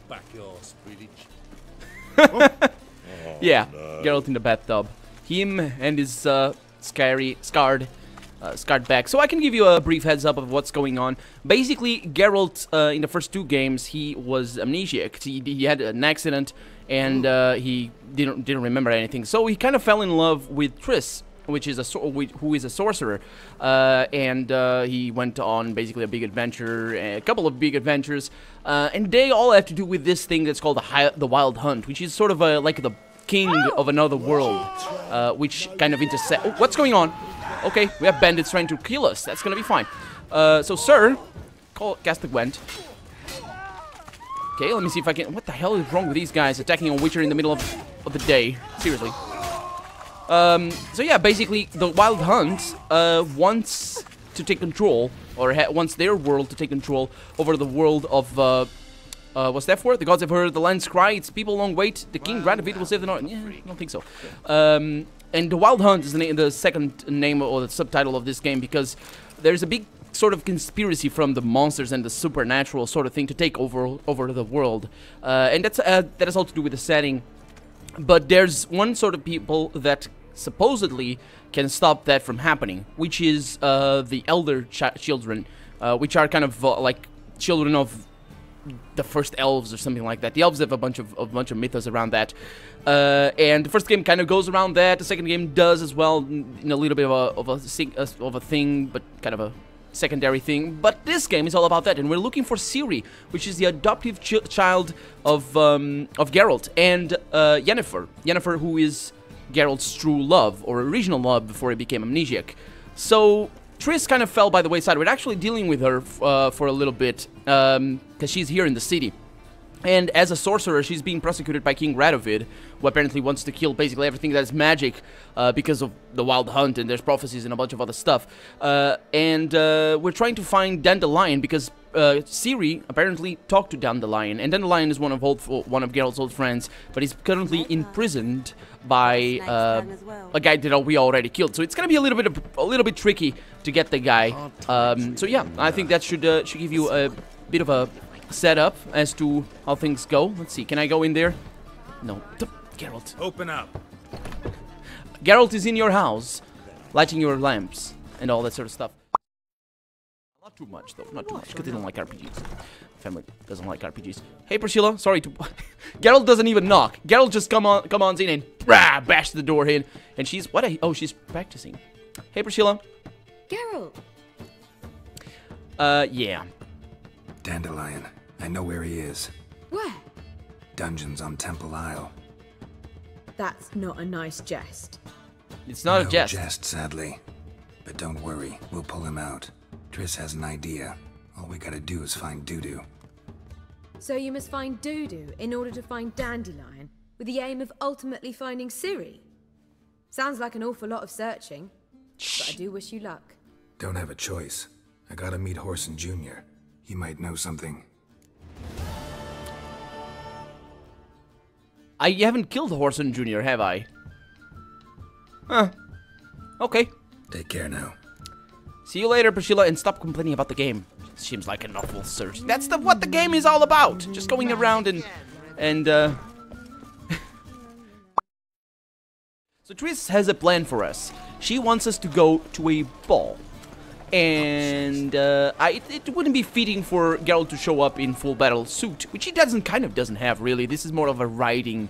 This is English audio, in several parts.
back your spillage. Yeah, no. Geralt in the bathtub. Him and his scarred back. So I can give you a brief heads up of what's going on. Basically, Geralt, in the first 2 games, he was amnesiac. He had an accident, and he didn't remember anything. So he kind of fell in love with Triss, which is who is a sorcerer, and he went on basically a big adventure, a couple of big adventures, and they all have to do with this thing that's called the Wild Hunt, which is sort of like the king of another world, which kind of intersect. Oh, what's going on? Okay, we have bandits trying to kill us. That's gonna be fine. So, sir, cast the Gwent. Okay, let me see if I can. What the hell is wrong with these guys attacking a Witcher in the middle of the day? Seriously. So yeah, basically, the Wild Hunt wants to take control, or wants their world to take control over the world of, what's that for? The gods have heard the land's cry, its people long wait, the king Radovid will save the north. Yeah, I don't think so. And the Wild Hunt is the second name or the subtitle of this game, because there's a big sort of conspiracy from the monsters and the supernatural sort of thing to take over the world. And that has all to do with the setting. But there's one sort of people that supposedly can stop that from happening, which is the elder children, which are kind of like children of the first elves or something like that. The elves have a bunch of mythos around that, and the first game kind of goes around that. The second game does as well, in a little bit of a thing, but kind of a secondary thing. But this game is all about that, and we're looking for Ciri, which is the adoptive child of Geralt, and Yennefer, who is Geralt's true love, or original love, before he became amnesiac. So Triss kind of fell by the wayside. We're actually dealing with her for a little bit, because she's here in the city. And as a sorcerer, she's being prosecuted by King Radovid, who apparently wants to kill basically everything that is magic, because of the Wild Hunt, and there's prophecies and a bunch of other stuff. And we're trying to find Dandelion, because Ciri apparently talked to Dandelion, and Dandelion is one of Geralt's old friends, but he's currently imprisoned by a guy that we already killed. So it's gonna be a little bit tricky to get the guy. So yeah, I think that should give you a bit of a setup as to how things go. Let's see, can I go in there? No. Geralt. Open up. Geralt is in your house, lighting your lamps and all that sort of stuff. Not too much though, not too much, because they don't like RPGs. Family doesn't like RPGs. Hey Priscilla, sorry to... Geralt doesn't even knock. Geralt just come on in and bash the door in. And she's... Oh, she's practicing. Hey Priscilla. Geralt. Yeah. Dandelion. I know where he is. Where? Dungeons on Temple Isle. That's not a nice jest. It's not No a jest. jest, sadly. But don't worry, we'll pull him out. Triss has an idea. All we gotta do is find Dudu. So you must find Dudu in order to find Dandelion, with the aim of ultimately finding Ciri. Sounds like an awful lot of searching, but I do wish you luck. Don't have a choice. I gotta meet Horson Jr. He might know something. I haven't killed Horson Jr., have I? Huh. Okay. Take care now. See you later, Priscilla, and stop complaining about the game. Seems like an awful search. That's what the game is all about. Just going around and So Triss has a plan for us. She wants us to go to a ball. And it wouldn't be fitting for Geralt to show up in full battle suit, which he kind of doesn't have, really. This is more of a riding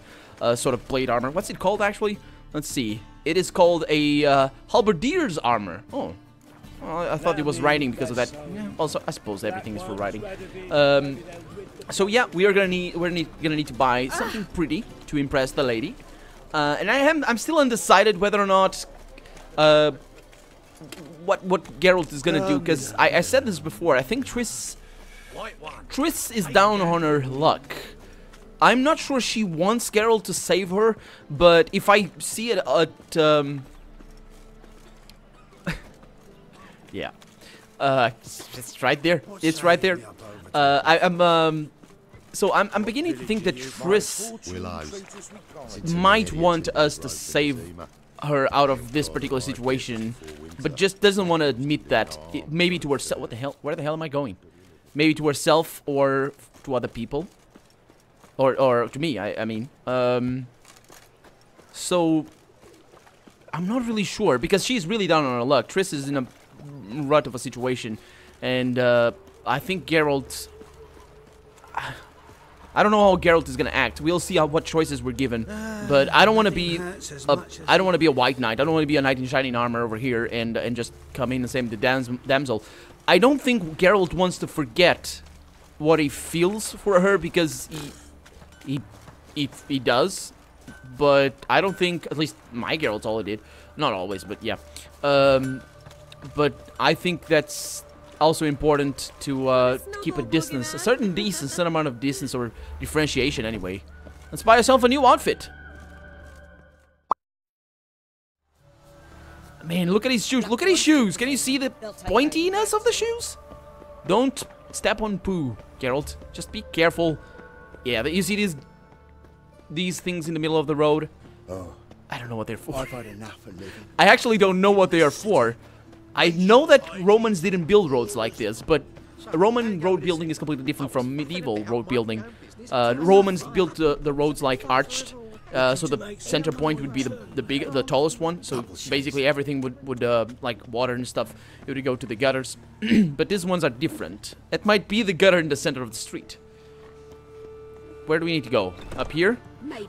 sort of plate armor. What's it called, actually? Let's see. It is called a halberdier's armor. Oh. Well, I thought it was riding because of that. Yeah, also, I suppose everything is for riding. So yeah, we're gonna need to buy something pretty to impress the lady. And I'm still undecided whether or not what Geralt is gonna do, because I said this before. I think Triss is down on her luck. I'm not sure she wants Geralt to save her, but if I see it at yeah, it's right there. It's right there. So I'm beginning to think that Triss might want us to save her out of this particular situation, but just doesn't want to admit that. Maybe to herself. What the hell? Where the hell am I going? Maybe to herself or to other people. Or to me, I mean. So I'm not really sure because she's really down on her luck. Triss is in a rut of a situation, and I think Geralt. I don't know how Geralt is gonna act. We'll see what choices we're given, but I don't want to be. I don't want to be a white knight. I don't want to be a knight in shining armor over here and just come in and save the damsel. I don't think Geralt wants to forget what he feels for her because he does, but I don't think, at least my Geralt's all he did. Not always, but yeah. But I think that's also important to keep a distance, a certain amount of distance or differentiation anyway. Let's buy yourself a new outfit. Man, look at his shoes. Look at his shoes. Can you see the pointiness of the shoes? Don't step on poo, Geralt. Just be careful. Yeah, you see these things in the middle of the road? Oh, I don't know what they're for. I've had enough of living. I actually don't know what they are for. I know that Romans didn't build roads like this, but Roman road building is completely different from medieval road building. Romans built the roads like arched, so the center point would be the tallest one. So basically everything would like water and stuff, it would go to the gutters. But these ones are different. It might be the gutter in the center of the street. Where do we need to go? Up here?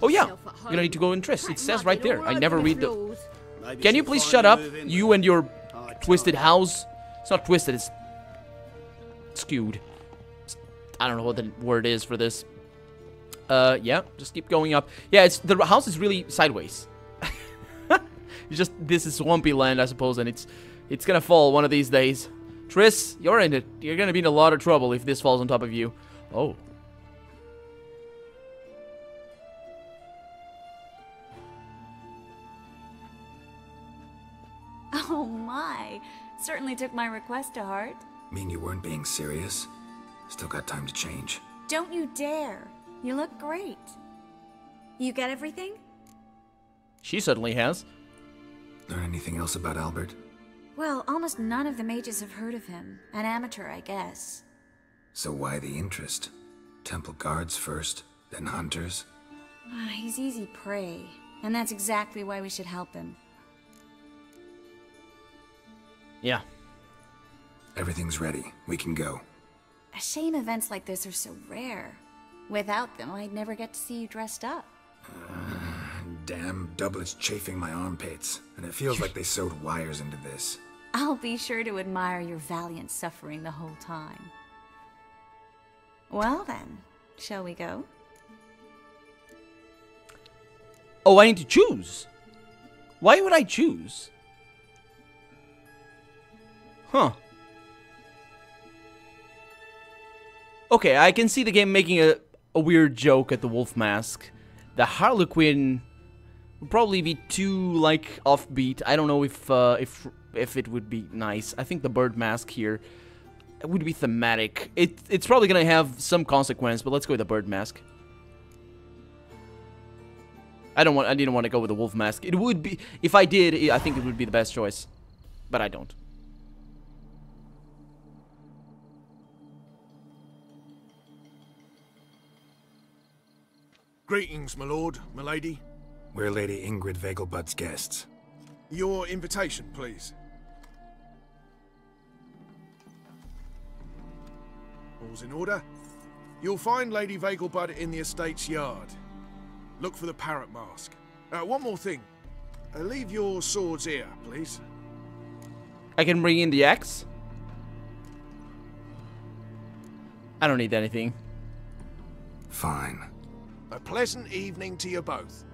Oh yeah, you don't need to go in Triss. It says right there. I never read the... Can you please shut up? You and your twisted house. It's not twisted, it's skewed. I don't know what the word is for this. Yeah, just keep going up. Yeah, the house is really sideways. This is swampy land, I suppose, and it's gonna fall one of these days. Triss, you're in it. You're gonna be in a lot of trouble if this falls on top of you. Oh. Oh my, certainly took my request to heart. Mean you weren't being serious? Still got time to change. Don't you dare. You look great. You get everything? She certainly has. Learn anything else about Albert? Well, almost none of the mages have heard of him. An amateur, I guess. So why the interest? Temple guards first, then hunters? He's easy prey, and that's exactly why we should help him. Yeah. Everything's ready. We can go. A shame events like this are so rare. Without them, I'd never get to see you dressed up. Damn doublets chafing my armpits, and it feels like they sewed wires into this. I'll be sure to admire your valiant suffering the whole time. Well then, shall we go? Oh, I need to choose. Why would I choose? Huh. Okay, I can see the game making a weird joke at the wolf mask. The Harlequin would probably be too, like, offbeat. I don't know if it would be nice. I think the bird mask here would be thematic. It's probably gonna have some consequence, but let's go with the bird mask. I didn't want to go with the wolf mask. It would be, if I did, I think it would be the best choice, but I don't. Greetings, my lord, my lady. We're Lady Ingrid Vegelbud's guests. Your invitation, please. All's in order. You'll find Lady Vegelbud in the estate's yard. Look for the parrot mask. One more thing. Leave your swords here, please. I can bring in the axe. I don't need anything. Fine. A pleasant evening to you both.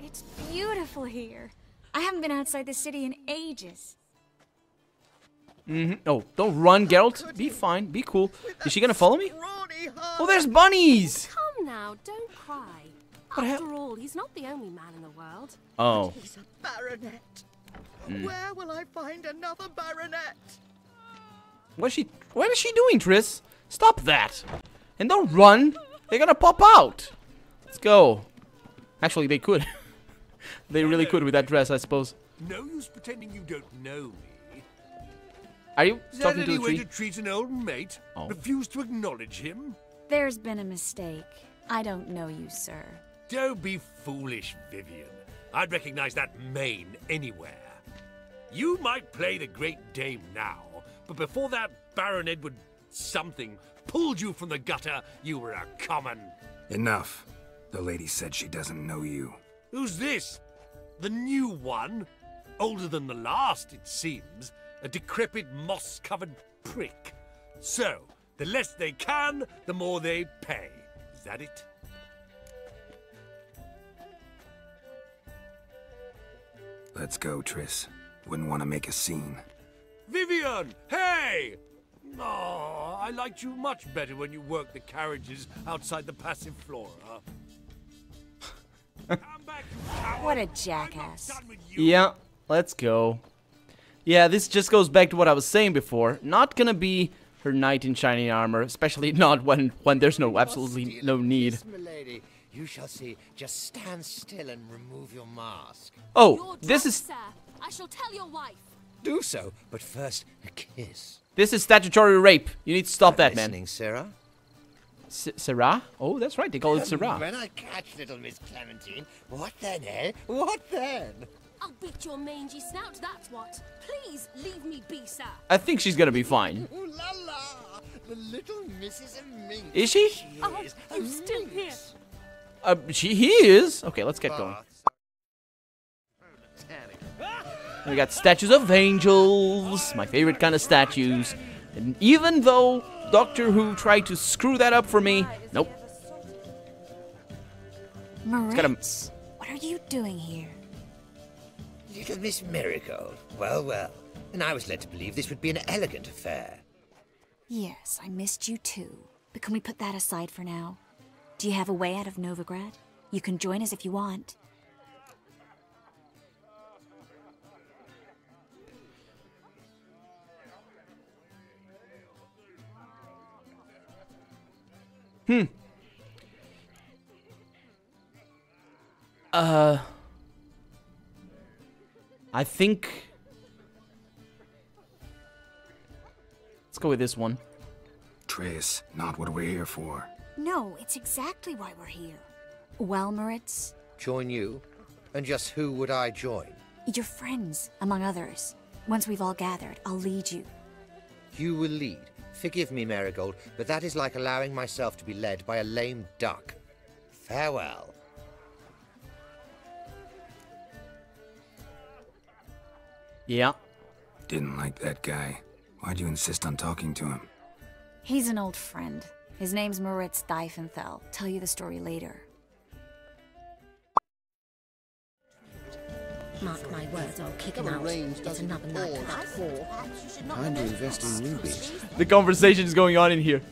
It's beautiful here. I haven't been outside the city in ages. Oh, don't run, Geralt. Be fine. Be cool. Is she gonna follow me? Oh, there's bunnies! Come now, don't cry. What After all, he's not the only man in the world. Oh. He's a baronet. Where will I find another baronet? What is she doing, Triss? Stop that. And don't run. They're gonna pop out. Let's go. Actually, they could. They really could with that dress, I suppose. No use pretending you don't know me. Are you Is talking that to any the way tree? to treat an old mate? Oh. Refuse to acknowledge him? There's been a mistake. I don't know you, sir. Don't be foolish, Vivian. I'd recognize that mane anywhere. You might play the Great Dame now, but before that Baron Edward something pulled you from the gutter, you were a common. Enough. The lady said she doesn't know you. Who's this? The new one? Older than the last, it seems. A decrepit, moss-covered prick. So, the less they can, the more they pay. Is that it? Let's go, Triss. Wouldn't want to make a scene. Vivian! Hey! Oh, I liked you much better when you worked the carriages outside the passive flora. Come back, you coward. What a jackass. I'm not done with you. Yeah, let's go. Yeah, this just goes back to what I was saying before. Not gonna be her knight in shining armor, especially not when there's no absolutely no need. Yes, milady. You shall see. Just stand still and remove your mask. Oh, You're this drunk, is sir. I shall tell your wife. Do so, but first a kiss. statutory rape. You need to stop that, man. Listening, Sarah? Sarah? Oh, that's right. They call it Sarah. When I catch little Miss Clementine, what then, eh? What then? I'll beat your mangy snout, that's what. Please leave me be, sir. I think she's gonna be fine. Ooh la la! The little Mrs. Minx. Is she? Oh, is you still here? He is. Okay, let's get going. We got statues of angels, my favorite kind of statues. And even though Doctor Who tried to screw that up for me, nope. Moritz, what are you doing here? Little Miss Marigold. Well, well. And I was led to believe this would be an elegant affair. Yes, I missed you too. But can we put that aside for now? Do you have a way out of Novigrad? You can join us if you want. I think... Let's go with this one. Triss, not what we're here for. No, it's exactly why we're here. Well, Moritz, Join you? And just who would I join? your friends, among others. Once we've all gathered, I'll lead you. You will lead. Forgive me, Marigold, but that is like allowing myself to be led by a lame duck. Farewell. Yeah. Didn't like that guy. Why'd you insist on talking to him? He's an old friend. His name's Moritz Diefenthal. Tell you the story later. Mark my words, I'll kick him out. There's another night for that whore. Time to invest in rubies. The conversation is going on in here.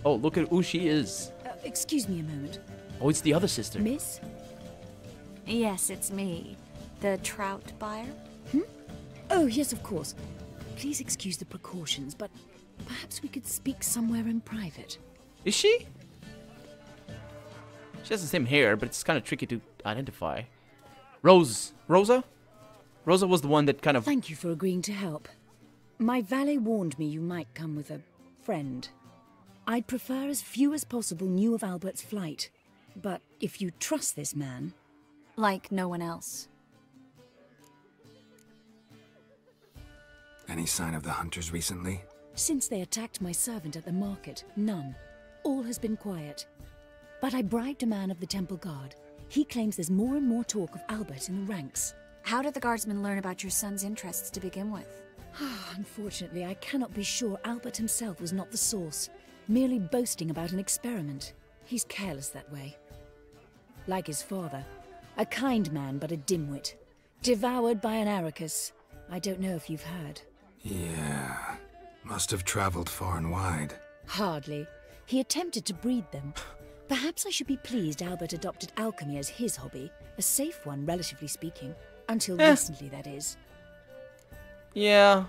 Oh, look at who she is. Excuse me a moment. Oh, it's the other sister. Miss? Yes, it's me. The trout buyer? Oh, yes, of course. Please excuse the precautions, but perhaps we could speak somewhere in private. Is she? She has the same hair, but it's kind of tricky to identify. Rosa? Rosa was the one that kind of... Thank you for agreeing to help. My valet warned me you might come with a friend. I'd prefer as few as possible knew of Albert's flight. But if you trust this man... Like no one else. Any sign of the hunters recently? Since they attacked my servant at the market, none. All has been quiet. But I bribed a man of the Temple Guard. He claims there's more and more talk of Albert in the ranks. How did the guardsmen learn about your son's interests to begin with? Unfortunately, I cannot be sure Albert himself was not the source, merely boasting about an experiment. He's careless that way. Like his father, a kind man but a dimwit. Devoured by an Arrakis. I don't know if you've heard. Yeah. Must have traveled far and wide. Hardly. He attempted to breed them. Perhaps I should be pleased Albert adopted alchemy as his hobby. A safe one, relatively speaking. Until recently, that is. Yeah.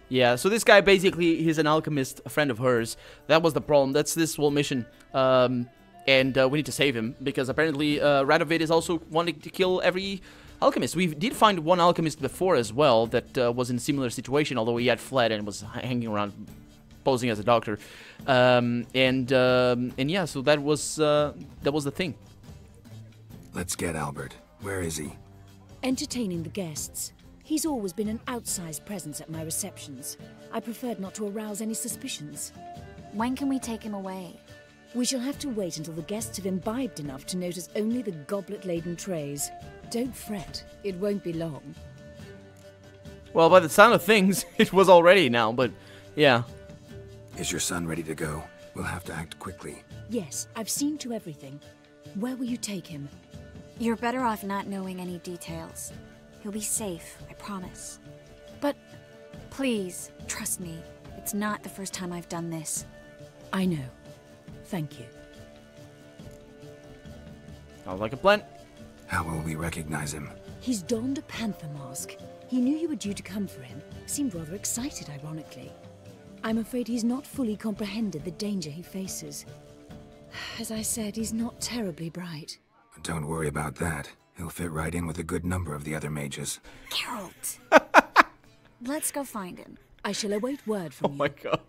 Yeah, so this guy basically, he's an alchemist, a friend of hers. That was the problem. That's this whole mission. And we need to save him. Because apparently Radovid is also wanting to kill every alchemist. We did find one alchemist before as well that was in a similar situation, although he had fled and was hanging around, posing as a doctor. And yeah, so that was the thing. Let's get Albert. Where is he? Entertaining the guests. He's always been an outsized presence at my receptions. I preferred not to arouse any suspicions. When can we take him away? We shall have to wait until the guests have imbibed enough to notice only the goblet-laden trays. Don't fret, it won't be long. Well, by the sound of things, it was already now, but yeah. Is your son ready to go? We'll have to act quickly. Yes, I've seen to everything. Where will you take him? You're better off not knowing any details. He'll be safe, I promise. But please, trust me. It's not the first time I've done this. I know. Thank you. Sounds like a plan. How will we recognize him? He's donned a panther mask. He knew you were due to come for him. Seemed rather excited, ironically. I'm afraid he's not fully comprehended the danger he faces. As I said, he's not terribly bright. Don't worry about that. He'll fit right in with a good number of the other mages. Geralt! Let's go find him. I shall await word from you. Oh my god.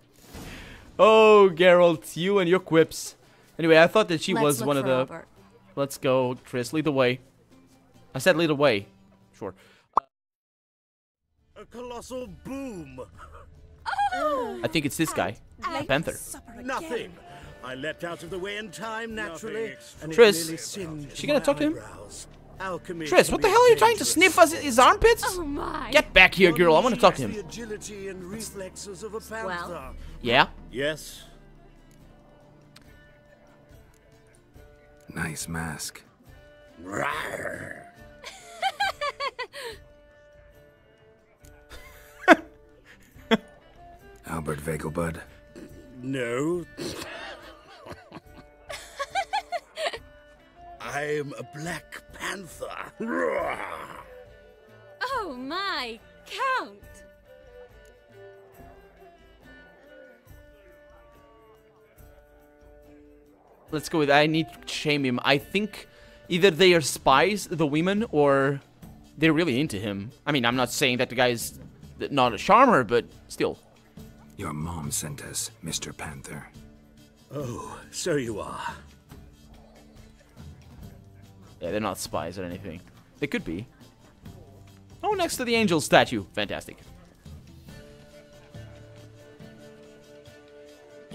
Oh, Geralt, you and your quips. Anyway, I thought that she was one of the... Albert. Let's go, Triss, lead the way. I said lead the way. Sure. A colossal boom. I think it's this guy. Panther. Nothing. I leapt out of the way in time, naturally. And it Triss, nearly singed she gonna my talk to him? eyebrows. Alchemy Triss, can what be the hell are you trying to dangerous. sniff his armpits? Oh my. Get back here, girl. I want to talk to The him. agility and reflexes of a panther. Well? Yeah? Yes. Nice mask. Rawr. Albert Vegelbud. No. I'm a black panther. Rawr. Oh my. Count. Let's go with I need to shame him. I think either they are spies, the women, or they're really into him. I mean, I'm not saying that the guy is not a charmer, but still. Your mom sent us, Mr. Panther. Oh, so you are. Yeah, they're not spies or anything. They could be. Oh, next to the angel statue. Fantastic.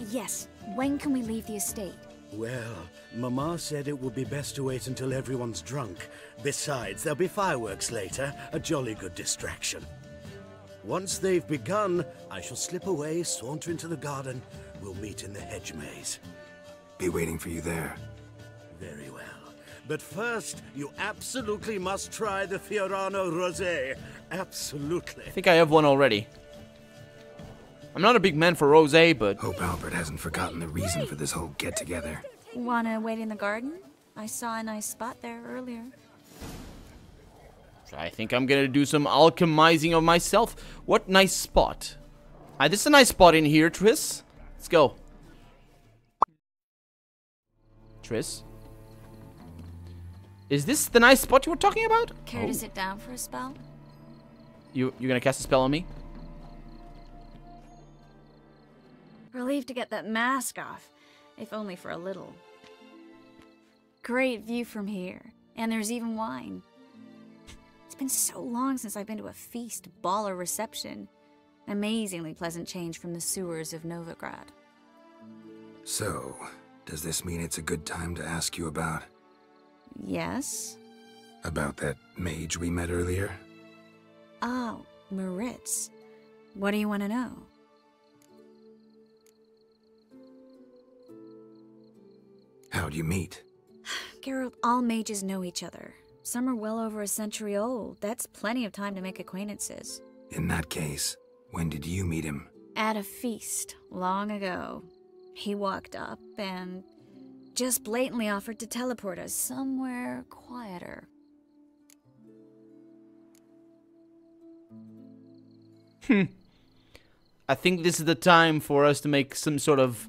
Yes, when can we leave the estate? Well, Mama said it would be best to wait until everyone's drunk. Besides, there'll be fireworks later, a jolly good distraction. Once they've begun, I shall slip away, saunter into the garden. We'll meet in the hedge maze. Be waiting for you there. Very well. But first, you absolutely must try the Fiorano Rosé. Absolutely. I think I have one already. I'm not a big man for rosé, but... Hope Albert hasn't forgotten the reason for this whole get-together. Wanna wait in the garden? I saw a nice spot there earlier. I think I'm gonna do some alchemizing of myself. What nice spot. This is a nice spot in here, Triss. Let's go. Triss? Is this the nice spot you were talking about? Care to sit down for a spell? You're gonna cast a spell on me? Relieved to get that mask off, if only for a little. Great view from here, and there's even wine. It's been so long since I've been to a feast, ball, or reception. Amazingly pleasant change from the sewers of Novigrad. So, does this mean it's a good time to ask you about... Yes? About that mage we met earlier? Oh, Maritz. What do you want to know? How'd you meet? Geralt, all mages know each other. Some are well over a century old. That's plenty of time to make acquaintances. In that case, when did you meet him? At a feast, long ago. He walked up and just blatantly offered to teleport us somewhere quieter. I think this is the time for us to make some sort of...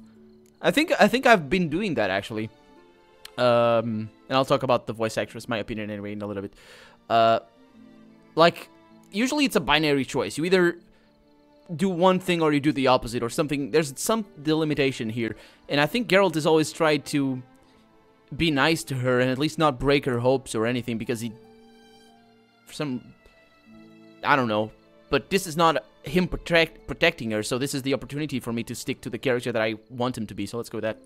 I think I've been doing that, actually. And I'll talk about the voice actress, my opinion anyway, in a little bit. Like, usually it's a binary choice. You either do one thing or you do the opposite or something. There's some delimitation here. And I think Geralt has always tried to be nice to her and at least not break her hopes or anything because he... For some... I don't know. But this is not him protecting her, so this is the opportunity for me to stick to the character that I want him to be. So let's go with that.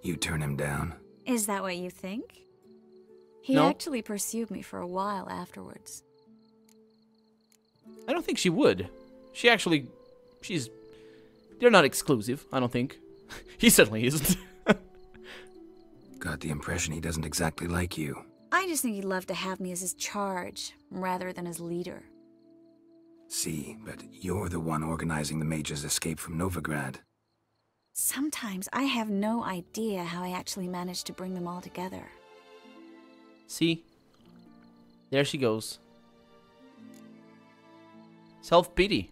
You turn him down? Is that what you think? He No. actually pursued me for a while afterwards. I don't think she would. She's... They're not exclusive, I don't think. He certainly isn't. Got the impression he doesn't exactly like you. I just think he'd love to have me as his charge, rather than his leader. See, but you're the one organizing the mage's escape from Novigrad. Sometimes I have no idea how I actually managed to bring them all together. See? There she goes. Self-pity.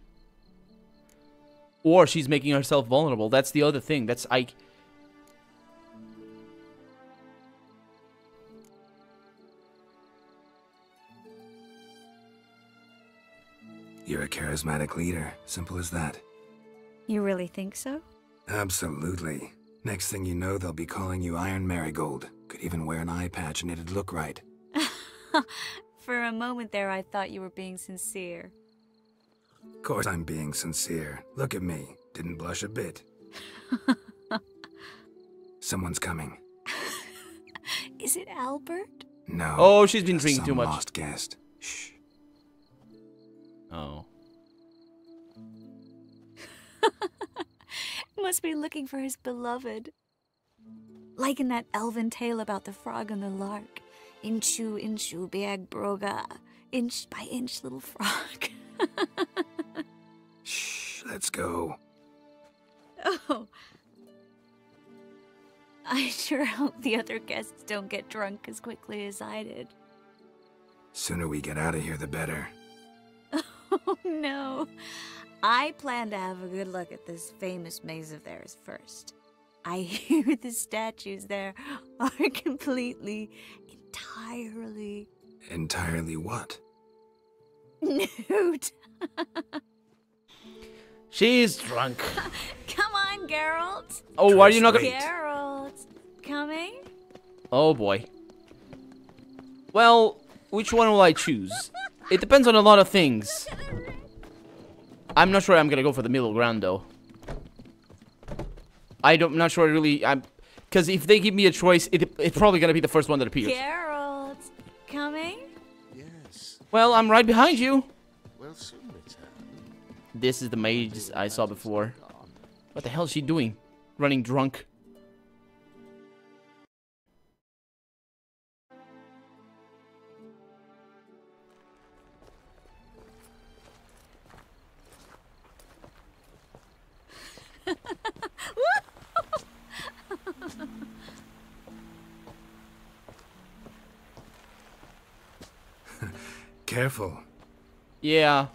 Or she's making herself vulnerable. That's the other thing. That's... You're a charismatic leader. Simple as that. You really think so? Absolutely. Next thing you know, they'll be calling you Iron Marigold. Could even wear an eye patch and it'd look right. For a moment there, I thought you were being sincere. Of course I'm being sincere. Look at me. Didn't blush a bit. Someone's coming. Is it Albert? No. Oh, she's been drinking too much. Lost guest. Shh. Oh. Must be looking for his beloved. Like in that elven tale about the frog and the lark. Inchu, inchu, biag broga. Inch by inch, little frog. Shh, let's go. Oh. I sure hope the other guests don't get drunk as quickly as I did. Sooner we get out of here, the better. Oh no. I plan to have a good look at this famous maze of theirs first. I hear the statues there are entirely... Entirely what? Nude. She's drunk. Come on, Geralt. Oh, are you not gonna... Geralt. Coming? Oh boy. Well, which one will I choose? It depends on a lot of things. I'm not sure I'm gonna go for the middle ground though. I'm not sure really. Because if they give me a choice, it's probably gonna be the first one that appears. Geralt. Coming? Yes. Well, I'm right behind you. We'll soon return. This is the mage I saw before. What the hell is she doing? Running drunk. Careful. Yeah.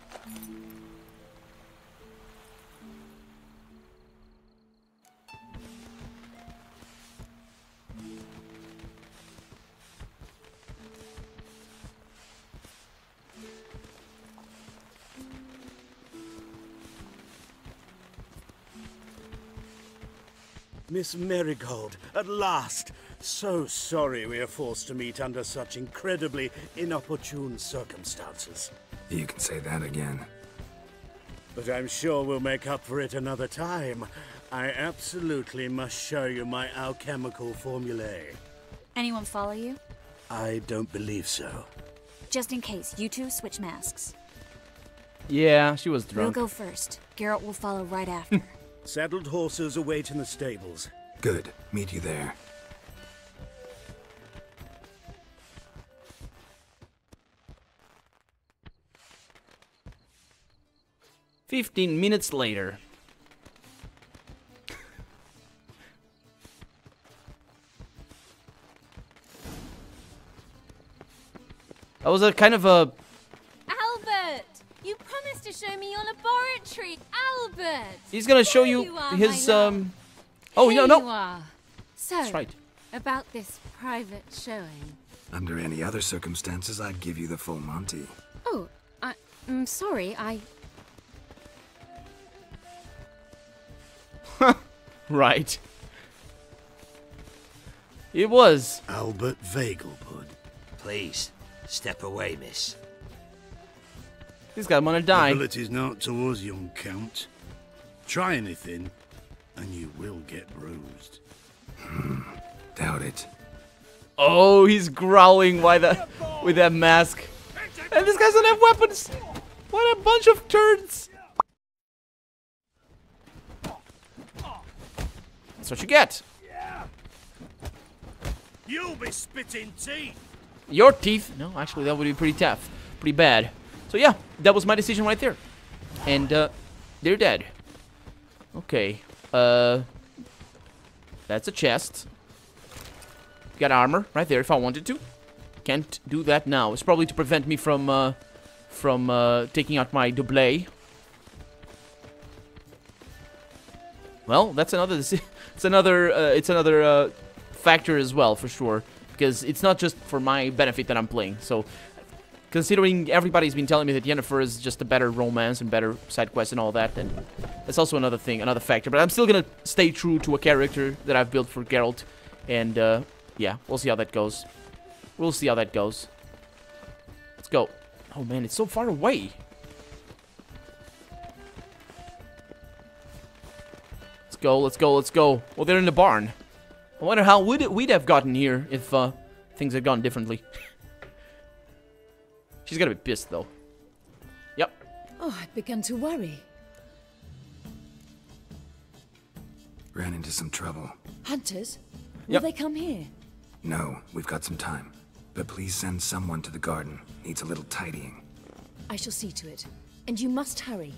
Miss Marigold, at last! So sorry we are forced to meet under such incredibly inopportune circumstances. You can say that again. But I'm sure we'll make up for it another time. I absolutely must show you my alchemical formulae. Anyone follow you? I don't believe so. Just in case, you two switch masks. Yeah, she was We'll drunk. go first. Geralt will follow right after. Saddled horses await in the stables. Good. Meet you there. "15 minutes later. That was a kind of a... Albert! You promised to show me your laboratory, Albert! He's gonna show There you you are, his, my love. Oh, Here no. you are. So, That's right. about this private showing. Under any other circumstances, I'd give you the full Monty. Oh, I'm sorry, Right. It was. Albert Vegelbud. Please, step away, miss. This guy wanna die. Ability's not towards young Count. Try anything, and you will get bruised. Doubt it. Oh, he's growling with that mask. And this guy doesn't have weapons. What a bunch of turds. That's what you get. You'll be spitting teeth. Your teeth? No, actually, that would be pretty tough. Pretty bad. So yeah, that was my decision right there. And they're dead. Okay. That's a chest. Got armor right there if I wanted to. Can't do that now. It's probably to prevent me from taking out my double. Well, that's another. It's another factor as well for sure, because it's not just for my benefit that I'm playing. So, considering everybody's been telling me that Yennefer is just a better romance and better side quests and all that, then that's also another thing, another factor. But I'm still gonna stay true to a character that I've built for Geralt, and yeah, we'll see how that goes. We'll see how that goes. Let's go. Oh man, it's so far away. Let's go, let's go, let's go. Well, they're in the barn. I wonder how we'd have gotten here if things had gone differently. She's gotta be pissed, though. Yep. Oh, I've begun to worry. Ran into some trouble. Hunters? Will Yep. they come here? No, we've got some time. But please send someone to the garden. Needs a little tidying. I shall see to it. And you must hurry.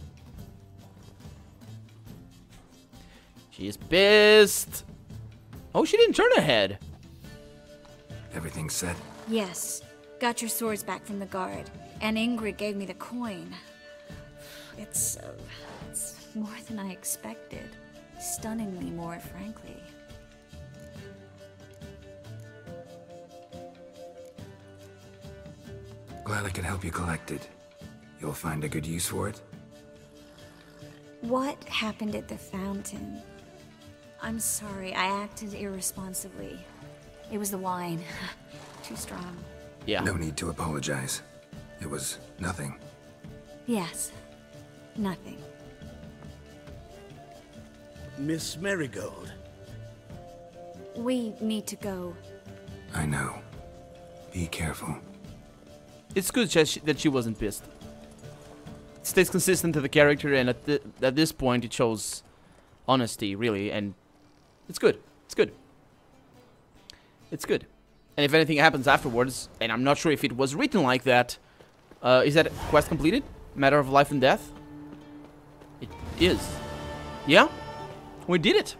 She is pissed. Oh, she didn't turn her head. Everything set? Yes. Got your swords back from the guard. And Ingrid gave me the coin. It's more than I expected. Stunningly more, frankly. Glad I could help you collect it. You'll find a good use for it? What happened at the fountain? I'm sorry, I acted irresponsibly. It was the wine. Too strong. Yeah. No need to apologize. It was nothing. Yes. Nothing. Miss Marigold. We need to go. I know. Be careful. It's good that she wasn't pissed. It stays consistent to the character, and at this point, it shows honesty, really, and it's good. It's good. It's good. And if anything happens afterwards, and I'm not sure if it was written like that, is that quest completed? Matter of life and death? It is. Yeah? We did it.